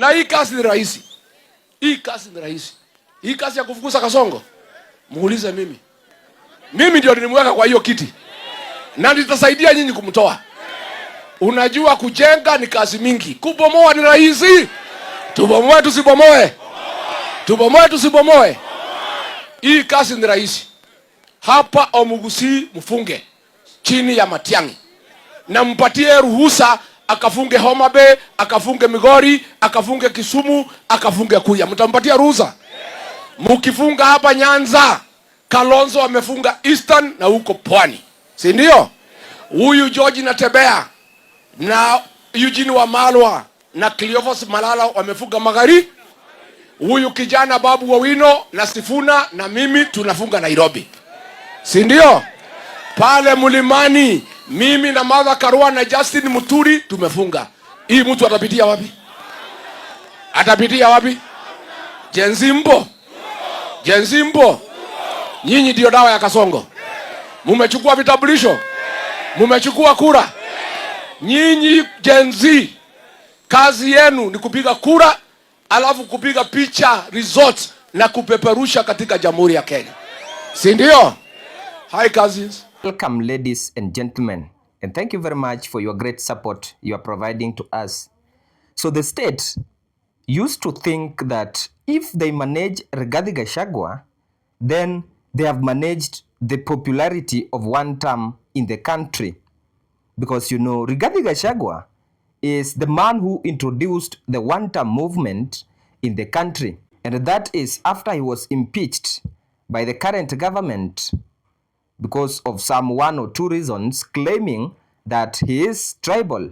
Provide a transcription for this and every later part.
Na hii kazi ni rahisi. Hii kazi ni rahisi. Hii kazi ya kufukuza Kasongo, muulize mimi. Mimi ndio nilimweka kwa hiyo kiti. Na nitasaidia nyinyi kumtoa. Unajua kujenga ni kazi mingi. Kubomoa ni rahisi. Tubomoe tusibomoe. Tubomoe tusibomoe. Hii kazi ni rahisi. Hapa Omugusi mfunge chini ya Matiang'i. Na mpatie ruhusa akafunge Homa Bay, akafunge Migori, akafunge Kisumu, akafunge Kuya. Mtampatia ruhusa? Mkifunga hapa Nyanza, Kalonzo amefunga Eastern na huko Pwani. Si ndio? Huyu George Natembea na Eugene Wamalwa na Cleophas Malala wamefunga Magharibi. Huyu kijana Babu Owino na Sifuna na mimi tunafunga Nairobi. Si ndio? Pale Mlimani mimi na Martha Karua na Justin Muturi tumefunga. Hii mtu atapitia wapi? Atapitia wapi? Jenzimbo. Jenzimbo. Nyinyi ndio dawa ya Kasongo. Mumechukua vitambulisho. Mumechukua kura. Nyinyi Genzi, kazi yenu ni kupiga kura, alafu kupiga picha resort na kupeperusha katika Jamhuri ya Kenya. Si ndio? Hi cousins. Welcome ladies and gentlemen, and thank you very much for your great support you are providing to us. So the state used to think that if they manage Rigathi Gachagua, then they have managed the popularity of one term in the country. Because you know, Rigathi Gachagua is the man who introduced the one-term movement in the country. And that is after he was impeached by the current government because of some one or two reasons, claiming that he is tribal.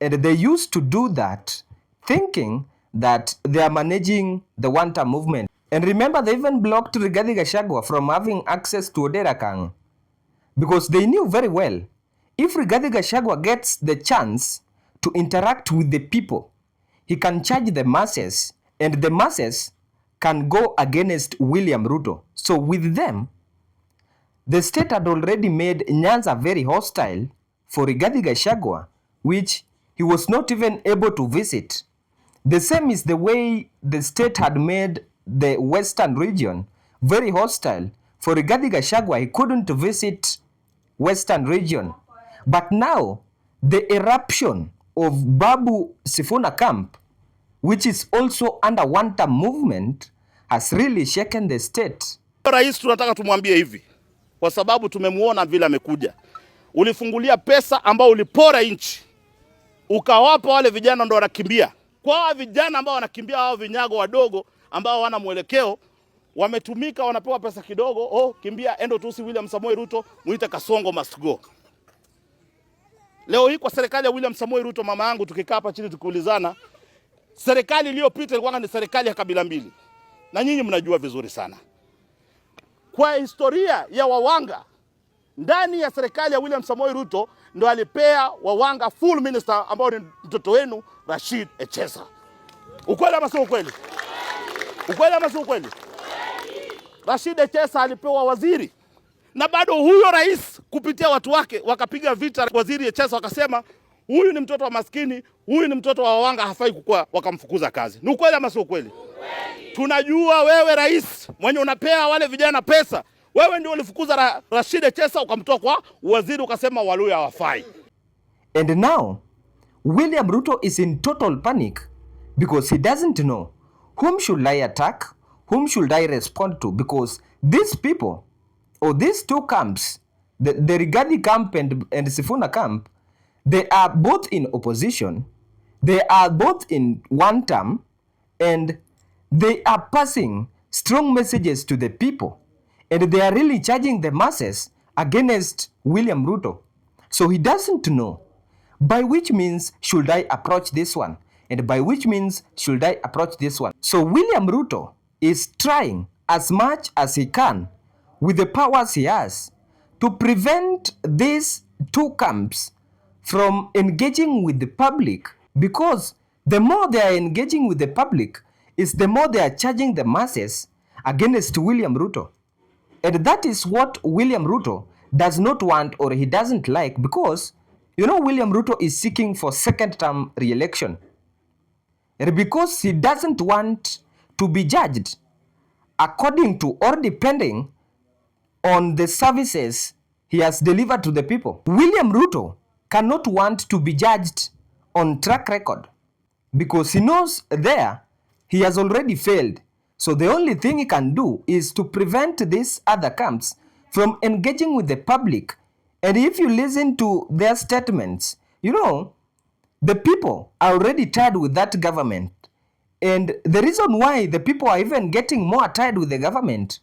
And they used to do that thinking that they are managing the one-term movement. And remember, they even blocked Rigathi Gachagua from having access to Oderakang because they knew very well if Rigathi Gachagua gets the chance to interact with the people, he can charge the masses, and the masses can go against William Ruto. So with them, the state had already made Nyanza very hostile for Rigathi Gachagua, which he was not even able to visit. The same is the way the state had made the western region very hostile for Rigathi Gachagua. He couldn't visit western region. But now, the eruption of Babu Sifuna camp, which is also under one-term movement, has really shaken the state. Rais tunataka tumwambie hivi, kwa sababu tumemuona vile amekuja. Ulifungulia pesa ambao ulipora nchi, ukawapa wale vijana ndo wanakimbia. Kwa vijana ambao wanakimbia, hao vinyago wadogo ambao wana mwelekeo, wametumika, wanapewa pesa kidogo, oh kimbia, endo tusi William Samoei Ruto, muite Kasongo must go. Leo hii kwa serikali ya William Samoei Ruto, mama yangu, tukikaa hapa chini tukiulizana, serikali iliyopita ilikuwa ni serikali ya kabila mbili. Na nyinyi mnajua vizuri sana. Kwa historia ya Wawanga, ndani ya serikali ya William Samoei Ruto ndo alipea Wawanga full minister ambao ni mtoto wenu Rashid Echesa. Ukweli ama sio ukweli? Ukweli ama sio ukweli? Rashid Echesa alipewa waziri. Na bado huyo rais kupitia watu wake wakapiga vita waziri Echesa, wakasema huyu ni mtoto wa maskini, huyu ni mtoto wa Wawanga, hafai kukua, wakamfukuza kazi. Ni ukweli ama sio ukweli? Tunajua wewe rais mwenye unapea wale vijana pesa, wewe ndio ulifukuza Rashid Echesa ukamtoa kwa waziri, ukasema Waluya hawafai. And now William Ruto is in total panic because he doesn't know whom should I attack, whom should I respond to, because these people or these two camps, the Rigathi camp and Sifuna camp, they are both in opposition, they are both in one term, and they are passing strong messages to the people, and they are really charging the masses against William Ruto. So he doesn't know by which means should I approach this one, and by which means should I approach this one. So William Ruto is trying as much as he can with the powers he has to prevent these two camps from engaging with the public, because the more they are engaging with the public is the more they are charging the masses against William Ruto. And that is what William Ruto does not want, or he doesn't like, because you know William Ruto is seeking for second term re-election. because he doesn't want to be judged according to or depending on the services he has delivered to the people. William Ruto cannot want to be judged on track record because he knows there he has already failed. So the only thing he can do is to prevent these other camps from engaging with the public. And if you listen to their statements, you know, the people are already tired with that government. And the reason why the people are even getting more tired with the government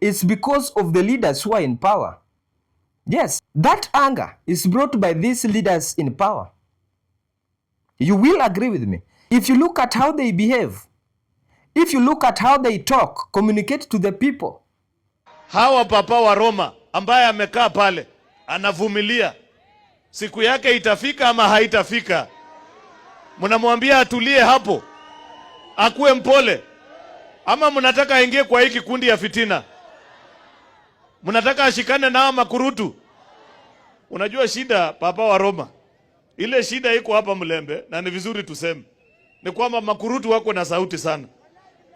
is because of the leaders who are in power. Yes, that anger is brought by these leaders in power. You will agree with me. If you look at how they behave, if you look at how they talk, communicate to the people. Hawa papa wa Roma ambaye amekaa pale anavumilia, siku yake itafika ama haitafika? Mnamwambia atulie hapo akuwe mpole, ama mnataka aingie kwa hiki kundi ya fitina? Mnataka ashikane na makurutu? Unajua shida papa wa Roma, ile shida iko hapa Mlembe, na ni vizuri tuseme, ni kwamba makurutu wako na sauti sana.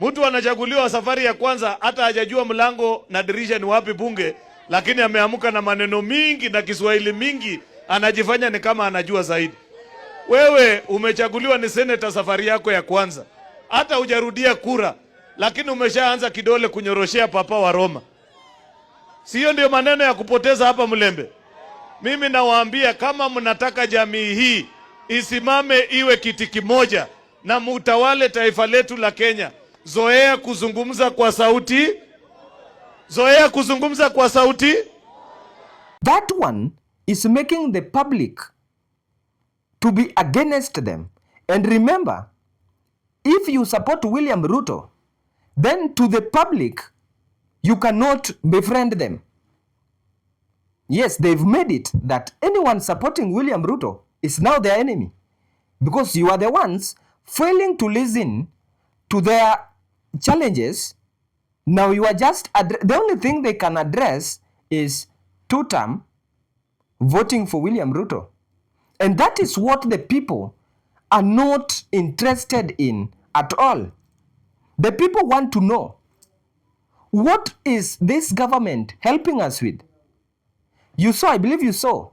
Mtu anachaguliwa safari ya kwanza hata hajajua mlango na dirisha ni wapi bunge, lakini ameamuka na maneno mingi na Kiswahili mingi, anajifanya ni kama anajua zaidi. Wewe umechaguliwa ni senator safari yako ya kwanza, hata hujarudia kura, lakini umeshaanza kidole kunyoroshea papa wa Roma. Sio ndio maneno ya kupoteza hapa Mlembe? Mimi nawaambia, kama mnataka jamii hii isimame iwe kiti kimoja na mutawale taifa letu la Kenya, zoea kuzungumza kwa sauti. Zoea kuzungumza kwa sauti. That one is making the public to be against them. And remember, if you support William Ruto, then to the public, you cannot befriend them. Yes, they've made it that anyone supporting William Ruto is now their enemy, because you are the ones failing to listen to their challenges. Now you are just, the only thing they can address is two-term voting for William Ruto. And that is what the people are not interested in at all. The people want to know, what is this government helping us with? You saw, I believe you saw,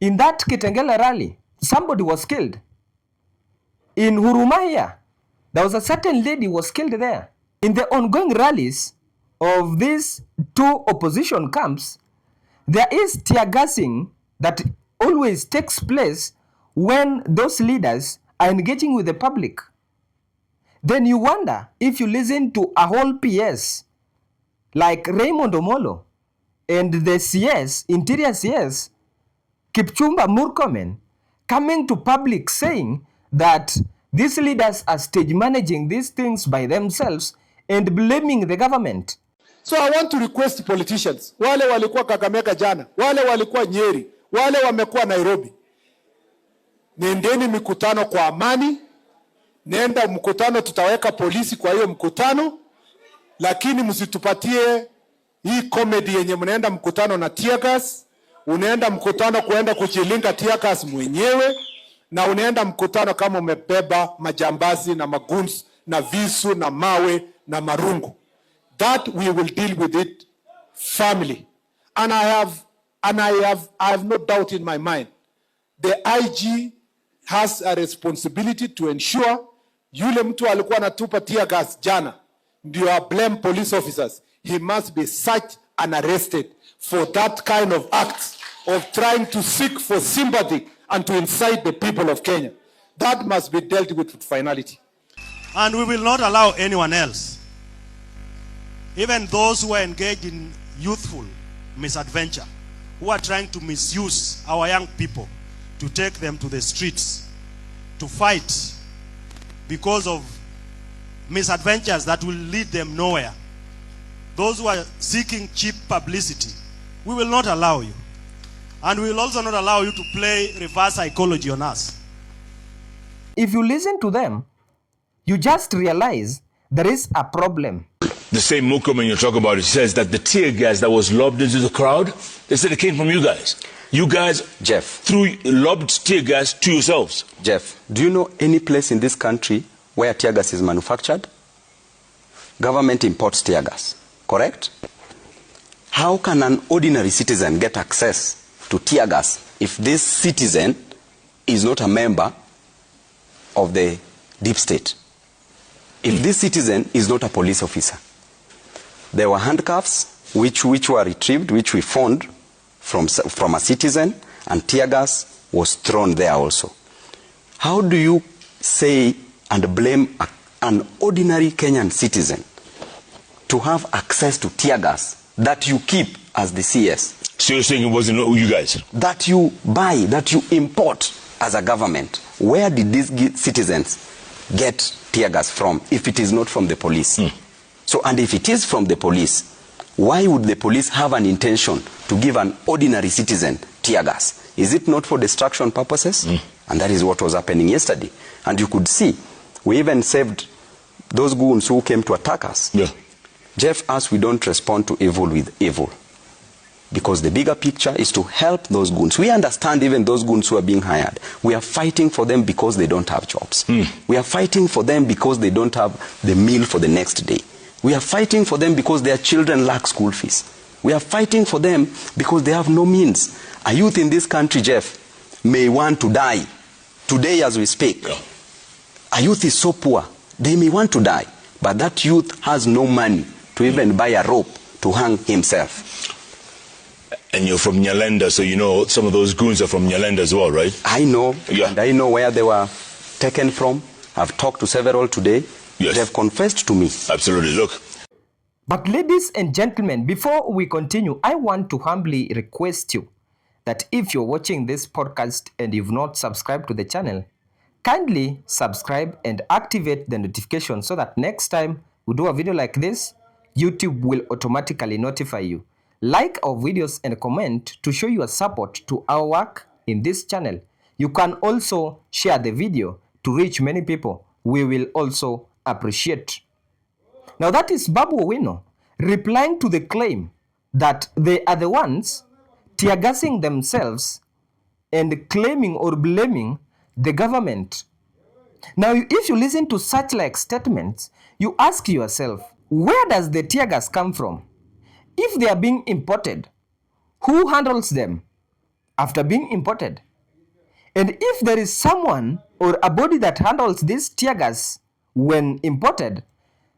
in that Kitengele rally, somebody was killed. In Hurumaya, there was a certain lady who was killed there. In the ongoing rallies of these two opposition camps, there is tear gassing that always takes place when those leaders are engaging with the public. Then you wonder, if you listen to a whole PS like Raymond Omolo and the CS, Interior CS, Kipchumba Murkomen, coming to public saying that these leaders are stage managing these things by themselves and blaming the government. So I want to request politicians, wale walikuwa Kakamega jana, wale walikuwa Nyeri, wale wamekuwa Nairobi, nendeni mikutano kwa amani. Nenda mkutano, tutaweka polisi kwa hiyo mkutano, lakini msitupatie hii comedy yenye mnaenda mkutano na tear gas, unaenda mkutano kuenda kuchilinga tear gas mwenyewe, na unaenda mkutano kama umebeba majambazi na maguns na visu na mawe na marungu. That we will deal with it firmly. And I have no doubt in my mind, the IG has a responsibility to ensure yule mtu alikuwa anatupa tear gas jana ndio blame police officers. He must be searched and arrested for that kind of acts of trying to seek for sympathy and to incite the people of Kenya. That must be dealt with finality. And we will not allow anyone else, even those who are engaged in youthful misadventure, who are trying to misuse our young people, to take them to the streets to fight because of misadventures that will lead them nowhere. Those who are seeking cheap publicity, we will not allow you. And we will also not allow you to play reverse psychology on us. If you listen to them, you just realize there is a problem. The same Murkomen you're talking about, it says that the tear gas that was lobbed into the crowd, they said it came from you guys. You guys, Jeff, lobbed tear gas to yourselves. Jeff, do you know any place in this country where tear gas is manufactured. Government imports tear gas, correct? How can an ordinary citizen get access to tear gas if this citizen is not a member of the deep state? If this citizen is not a police officer? There were handcuffs which were retrieved, which we found from a citizen, and tear gas was thrown there also. How do you say and blame an ordinary Kenyan citizen to have access to tear gas that you keep as the CS? So you're saying it wasn't you guys? That you buy, that you import as a government. Where did these citizens get tear gas from if it is not from the police? So, and if it is from the police, why would the police have an intention to give an ordinary citizen tear gas? Is it not for destruction purposes? And that is what was happening yesterday. And you could see, we even saved those goons who came to attack us. Yeah. Jeff, us, we don't respond to evil with evil. Because the bigger picture is to help those goons. We understand even those goons who are being hired. We are fighting for them because they don't have jobs. We are fighting for them because they don't have the meal for the next day. We are fighting for them because their children lack school fees. We are fighting for them because they have no means. A youth in this country, Jeff, may want to die today as we speak. Yeah. A youth is so poor, they may want to die. But that youth has no money to even buy a rope to hang himself. And you're from Nyalenda, so you know some of those goons are from Nyalenda as well, right? I know, Yeah. and I know where they were taken from. I've talked to several today. Yes. They've confessed to me. Absolutely. Look. But ladies and gentlemen, before we continue, I want to humbly request you that if you're watching this podcast and you've not subscribed to the channel, kindly subscribe and activate the notification so that next time we do a video like this, YouTube will automatically notify you. Like our videos and comment to show your support to our work in this channel. You can also share the video to reach many people. We will also appreciate. Now that is Babu Owino replying to the claim that they are the ones tear-gassing themselves and claiming or blaming the government. Now if you listen to such like statements, you ask yourself, where does the tear gas come from? If they are being imported, who handles them after being imported? And if there is someone or a body that handles this tear gas when imported,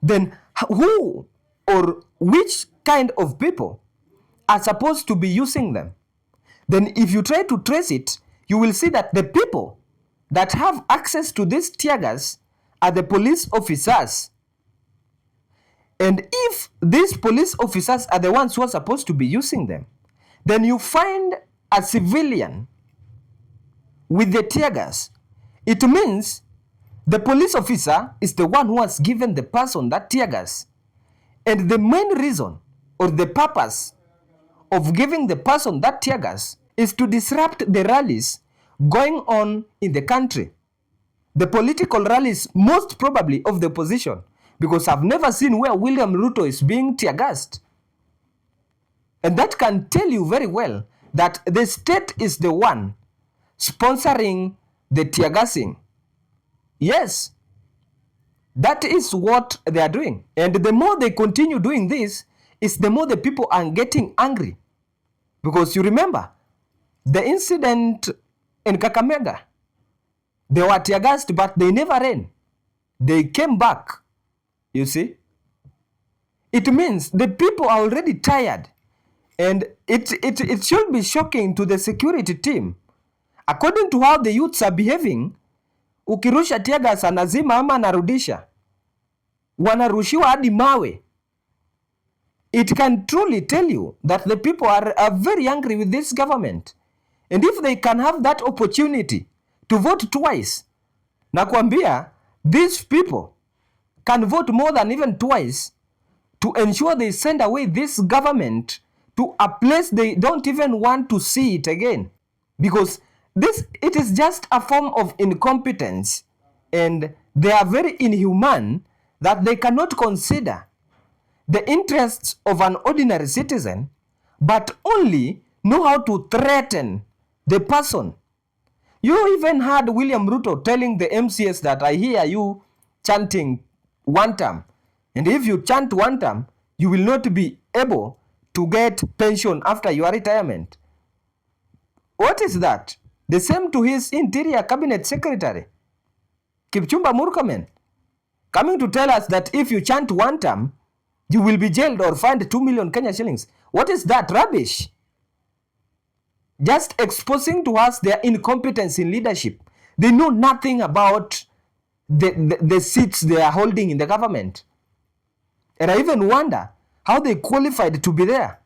then who or which kind of people are supposed to be using them? Then if you try to trace it, you will see that the people that have access to this tear gas are the police officers. And if these police officers are the ones who are supposed to be using them, then you find a civilian with the tear gas. It means the police officer is the one who has given the person that tear gas. And the main reason or the purpose of giving the person that tear gas is to disrupt the rallies going on in the country. The political rallies, most probably of the opposition, because I've never seen where William Ruto is being tear-gassed. And that can tell you very well that the state is the one sponsoring the tear-gassing. Yes, that is what they are doing. And the more they continue doing this, is the more the people are getting angry. Because you remember, the incident in Kakamega, they were tear-gassed, but they never ran. They came back. You see? It means the people are already tired. And it should be shocking to the security team. According to how the youths are behaving, ukirusha tear gas anazima ama anarudisha, wanarushiwa hadi mawe. It can truly tell you that the people are very angry with this government. And if they can have that opportunity to vote twice, nakwambia, these people can vote more than even twice to ensure they send away this government to a place they don't even want to see it again. Because it is just a form of incompetence, and they are very inhuman that they cannot consider the interests of an ordinary citizen, but only know how to threaten the person. You even heard William Ruto telling the MCS that I hear you chanting one term. And if you chant one term, you will not be able to get pension after your retirement. What is that? The same to his Interior Cabinet Secretary, Kipchumba Murkomen, coming to tell us that if you chant one term, you will be jailed or fined 2 million Kenya shillings. What is that? Rubbish. Just exposing to us their incompetence in leadership. They know nothing about the seats they are holding in the government. And I even wonder how they qualified to be there.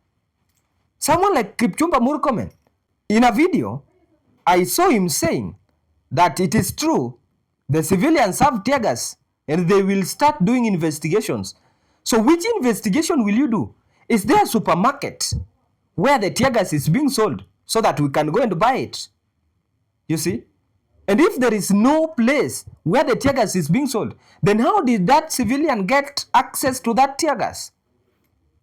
Someone like Kipchumba Murkomen, in a video, I saw him saying that it is true, the civilians have tear gas and they will start doing investigations. So which investigation will you do? Is there a supermarket where the tear gas is being sold so that we can go and buy it? You see? And if there is no place where the tear gas is being sold, then how did that civilian get access to that tear gas?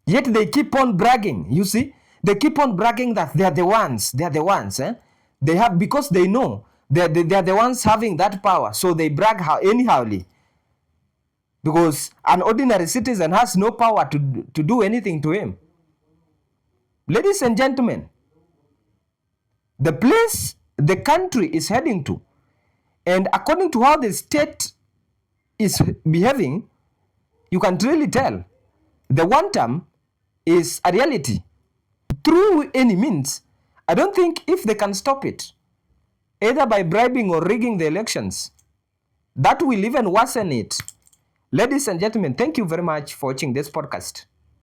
Yet they keep on bragging, you see? They keep on bragging that they are the ones, They have, because they know they are the ones having that power, so they brag anyhowly. Because an ordinary citizen has no power to do anything to him. Ladies and gentlemen, the place the country is heading to, and according to how the state is behaving, you can really tell the one term is a reality. Through any means, I don't think if they can stop it, either by bribing or rigging the elections, that will even worsen it. Ladies and gentlemen, thank you very much for watching this podcast.